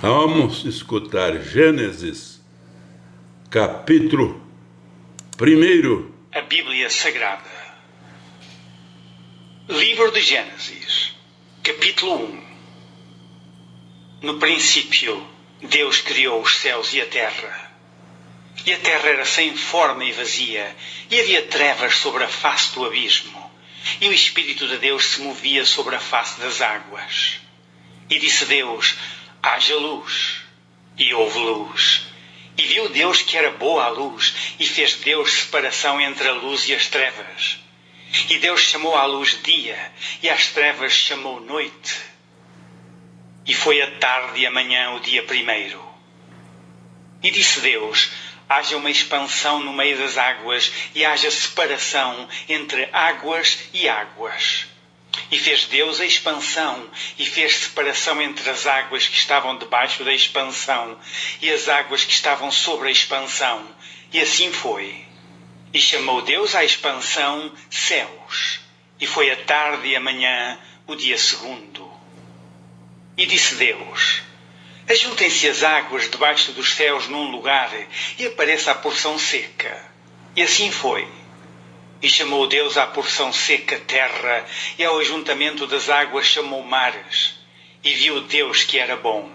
Vamos escutar Gênesis, capítulo 1. A Bíblia Sagrada. Livro de Gênesis, capítulo 1. No princípio, Deus criou os céus e a terra. E a terra era sem forma e vazia, e havia trevas sobre a face do abismo, e o Espírito de Deus se movia sobre a face das águas. E disse Deus: haja luz. E houve luz. E viu Deus que era boa a luz, e fez Deus separação entre a luz e as trevas. E Deus chamou à luz dia, e às trevas chamou noite. E foi a tarde e a manhã o dia primeiro. E disse Deus: haja uma expansão no meio das águas, e haja separação entre águas e águas. E fez Deus a expansão, e fez separação entre as águas que estavam debaixo da expansão, e as águas que estavam sobre a expansão. E assim foi. E chamou Deus à expansão céus. E foi a tarde e a manhã o dia segundo. E disse Deus: ajuntem-se as águas debaixo dos céus num lugar, e apareça a porção seca. E assim foi. E chamou Deus à porção seca terra, e ao ajuntamento das águas chamou mares. E viu Deus que era bom.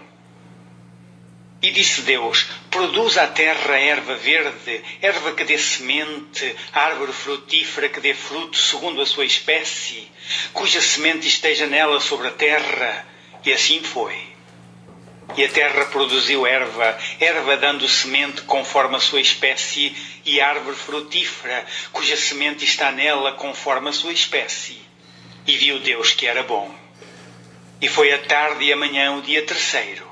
E disse Deus: produza a terra erva verde, erva que dê semente, árvore frutífera que dê fruto segundo a sua espécie, cuja semente esteja nela sobre a terra. E assim foi. E a terra produziu erva dando semente conforme a sua espécie, e árvore frutífera, cuja semente está nela conforme a sua espécie. E viu Deus que era bom. E foi a tarde e a manhã o dia terceiro.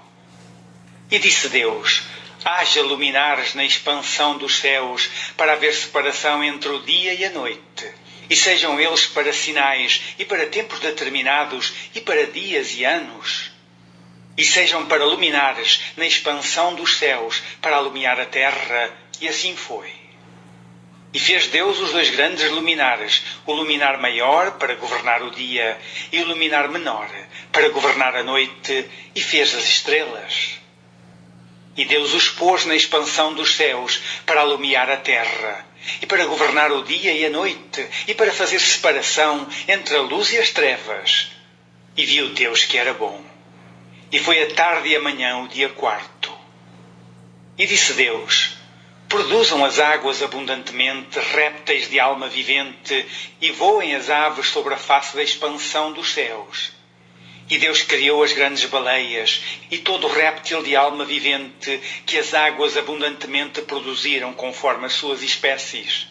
E disse Deus: haja luminares na expansão dos céus, para haver separação entre o dia e a noite. E sejam eles para sinais, e para tempos determinados, e para dias e anos. E sejam para luminares na expansão dos céus, para alumiar a terra. E assim foi. E fez Deus os dois grandes luminares, o luminar maior para governar o dia, e o luminar menor para governar a noite, e fez as estrelas. E Deus os pôs na expansão dos céus, para alumiar a terra, e para governar o dia e a noite, e para fazer separação entre a luz e as trevas. E viu Deus que era bom. E foi a tarde e a manhã o dia quarto. E disse Deus: produzam as águas abundantemente répteis de alma vivente, e voem as aves sobre a face da expansão dos céus. E Deus criou as grandes baleias, e todo réptil de alma vivente, que as águas abundantemente produziram conforme as suas espécies,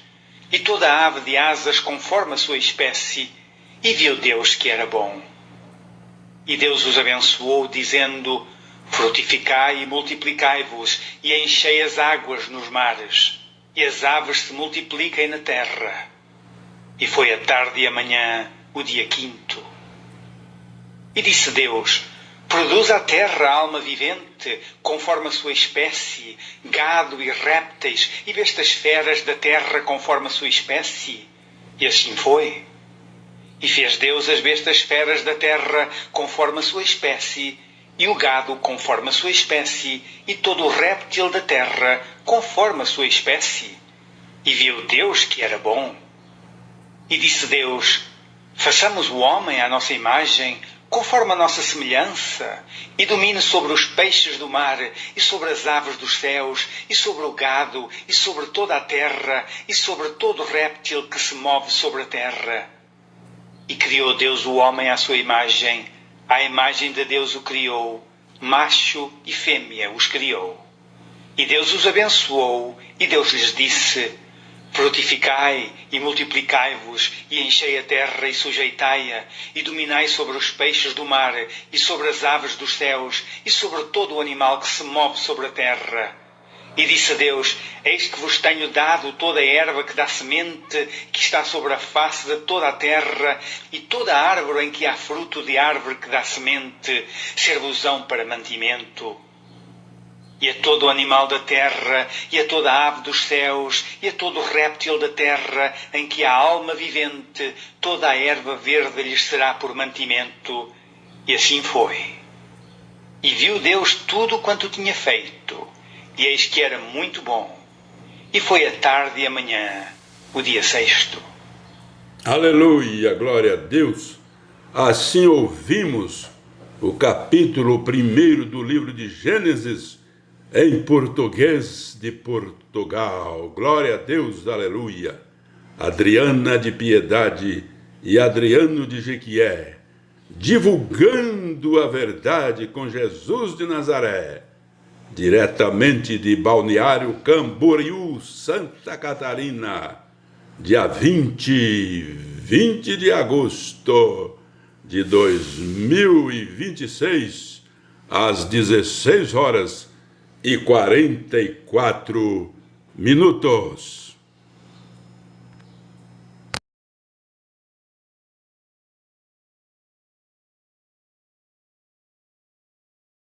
e toda a ave de asas conforme a sua espécie. E viu Deus que era bom. E Deus os abençoou, dizendo: frutificai e multiplicai-vos, e enchei as águas nos mares, e as aves se multipliquem na terra. E foi a tarde e a manhã o dia quinto. E disse Deus: produza a terra alma vivente, conforme a sua espécie, gado e répteis, e bestas feras da terra conforme a sua espécie. E assim foi. E fez Deus as bestas feras da terra conforme a sua espécie, e o gado conforme a sua espécie, e todo o réptil da terra conforme a sua espécie. E viu Deus que era bom. E disse Deus: façamos o homem à nossa imagem, conforme a nossa semelhança, e domine sobre os peixes do mar, e sobre as aves dos céus, e sobre o gado, e sobre toda a terra, e sobre todo réptil que se move sobre a terra. E criou Deus o homem à sua imagem, à imagem de Deus o criou, macho e fêmea os criou. E Deus os abençoou, e Deus lhes disse: frutificai e multiplicai-vos, e enchei a terra e sujeitai-a, e dominai sobre os peixes do mar, e sobre as aves dos céus, e sobre todo o animal que se move sobre a terra. E disse Deus: eis que vos tenho dado toda a erva que dá semente, que está sobre a face de toda a terra, e toda a árvore em que há fruto de árvore que dá semente, ser-vos-ão para mantimento. E a todo o animal da terra, e a toda a ave dos céus, e a todo o réptil da terra, em que há alma vivente, toda a erva verde lhes será por mantimento. E assim foi. E viu Deus tudo quanto tinha feito, e eis que era muito bom. E foi a tarde e a manhã, o dia sexto. Aleluia, glória a Deus. Assim ouvimos o capítulo 1 do livro de Gênesis, em português de Portugal. Glória a Deus, aleluia. Adriana de Piedade e Adriano de Jequié, divulgando a verdade com Jesus de Nazaré, diretamente de Balneário Camboriú, Santa Catarina, dia 20 de agosto de 2026, às 16 horas e 44 minutos.